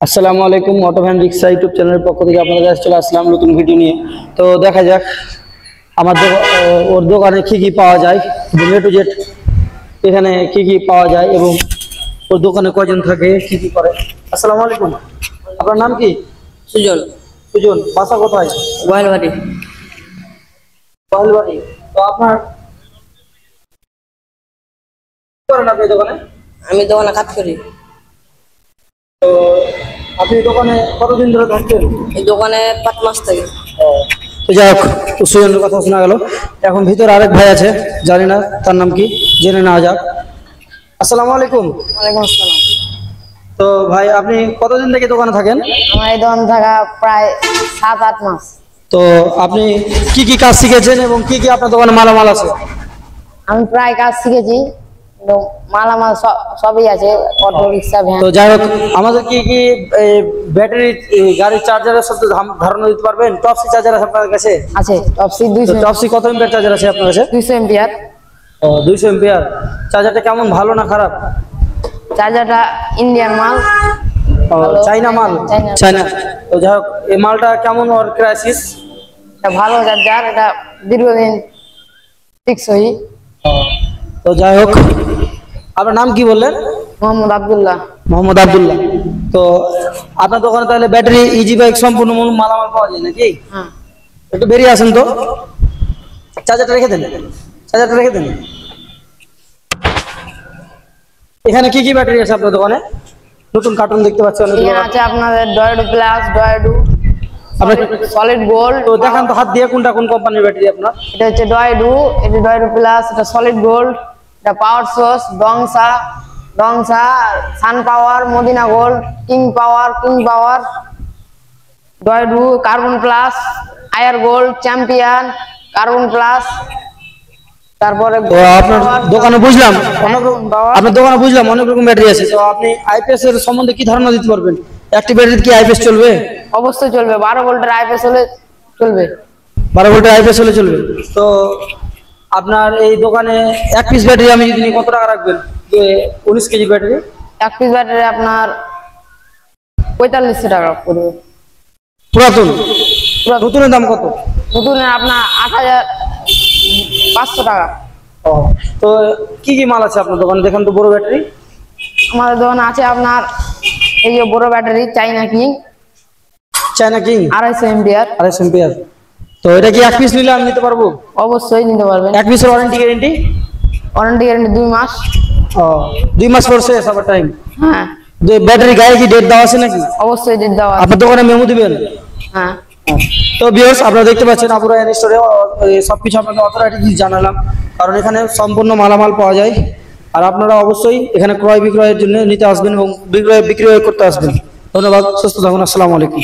আসসালামু আলাইকুম। Auto van rickshaw YouTube চ্যানেলের পক্ষ থেকে আপনাদের কাছে চলে আসলাম নতুন ভিডিও নিয়ে। তো দেখা যাক আমার ওর দোকানে কি কি পাওয়া যায়, এ টু জেড এখানে কি কি পাওয়া যায় এবং ওর দোকানে কয়জন থাকে, কি কি করে। আসসালামু আলাইকুম, আপনার নাম কি? সুজন। সুজন, বাসা কোথায়? গোয়ালবাড়ি। গোয়ালবাড়ি। তো আপনার কি করেন আপনি দোকানে? আমি দোকানে কাজ করি। তো আপনি দোকানে কতদিন ধরে থাকছেন? এই দোকানে 5 মাস থেকে। তো যাই হোক, সুজনের কথা শোনা গেল। এখন ভিতরে আরেক ভাই আছে, জানি না তার নাম কি, জেনে নেওয়া যাক। আসসালামু আলাইকুম। ওয়ালাইকুম আসসালাম। তো ভাই আপনি কতদিন থেকে দোকানে থাকেন? আমার এই দোকান থাকা প্রায় 7-8 মাস। তো আপনি কি কি কাজ শিখেছেন এবং কি কি আপনার দোকানে মালামাল আছে? আমি প্রায় কাজ শিখেছি, মালামাল সবই আছে, অটো রিক্সা ভ্যান। তো যাই হোক, আমাদের কি কি ব্যাটারি গাড়ির চার্জারের সাথে ধারণা দিতে পারবেন? টপসি চার্জার আছে আপনার কাছে? আছে টপসি 200। টপসি কত এম্পিয়ার চার্জার আছে আপনার কাছে? 200 এম্পিয়ার। ও 200 এম্পিয়ার। চার্জারটা কেমন, ভালো না খারাপ? চার্জারটা ইন্ডিয়ান মাল। চাইনা মাল? চাইনা। তো যাই হোক, এই মালটা কেমন, ওর ক্রাইসিস? এটা ভালো চার্জার, এটা দীর্ঘদিন টিকসই। তো যাই হোক, আপনার নাম কি বললেন? মোহাম্মদ আব্দুল্লাহ। মোহাম্মদ আব্দুল্লাহ। তো আপনার দোকানে তাহলে ব্যাটারি, ইজি বাইক সম্পূর্ণ মালামাল পাওয়া যায় নাকি? হ্যাঁ। একটু বেরিয়ে আসেন তো, চার্জারটা রেখে দেন, চার্জারটা রেখে দেন। এখানে কি কি ব্যাটারি আছে আপনার দোকানে? নতুন কার্টুন দেখতে পাচ্ছি অনেক। এখানে আছে আপনাদের ডয়েডু প্লাস, ডয়েডু, সলিড গোল্ড। তো দেখান তো হাত দিয়ে কোনটা কোন কোম্পানির ব্যাটারি আপনার? এটা হচ্ছে ডয়েডু, এটা ডয়েডু প্লাস, এটা সলিড গোল্ড, এটা পাওয়ার সোর্স, ডংসা, সান পাওয়ার, মদিনা গোল্ড, কিং পাওয়ার, ডয়েডু, কার্বন প্লাস, আয়ার গোল্ড, চ্যাম্পিয়ন, কার্বন প্লাস। তারপরে আপনার দোকানে বুঝলাম আপনার দোকানে বুঝলাম অনেক রকম ব্যাটারি আছে। তো আপনি আইপিএস এর সম্বন্ধে কি ধারণা দিতে পারবেন? একটি ব্যাটারিতে কি আইপিএস চলবে? অবশ্যই চলবে, 12 ভোল্টের আইপিএস হলে চলবে। 12 ভোল্টের আইপিএস হলে চলবে। তো আপনার এই দোকানে এক পিস ব্যাটারি আমি যদি কত টাকা রাখবেন? 19 কেজি ব্যাটারি। এক পিস ব্যাটারি আপনার 4500 টাকা পড়বে। পুরাতন? নতুনের দাম কত? নতুনের আপনার 8500 টাকা। তো কি কি মাল আছে আপনার দোকানে? দেখেন তো বড় ব্যাটারি। আমাদের দোকানে আছে আপনার এই যে বড় ব্যাটারি, চাইনা কিং 250 এম্পিয়ার। 250 এম্পিয়ার। তো এটা কি এক পিস নিলে আমি নিতে পারবো? অবশ্যই নিতে পারবেন। এক পিসের ওয়ারেন্টি গ্যারান্টি? ওয়ারেন্টি গ্যারান্টি 2 মাস। 2 মাস পর শেষ আবার টাইম? হ্যাঁ। ব্যাটারি গায়ে কি ডেট দেওয়া আছে নাকি? অবশ্যই ডেট দেওয়া আছে। আপনার দোকানে মেমো দিবেন? হ্যাঁ। তো ভিউয়ার্স, আপনারা দেখতে পাচ্ছেন আপুরা স্টোরে সবকিছু আপনাদের অথরাইটি জানালাম, কারণ এখানে সম্পূর্ণ মালামাল পাওয়া যায়। আর আপনারা অবশ্যই এখানে ক্রয় বিক্রয়ের জন্য নিতে আসবেন এবং বিক্রয় করতে আসবেন। ধন্যবাদ, সুস্থ থাকুন। আসসালামু আলাইকুম।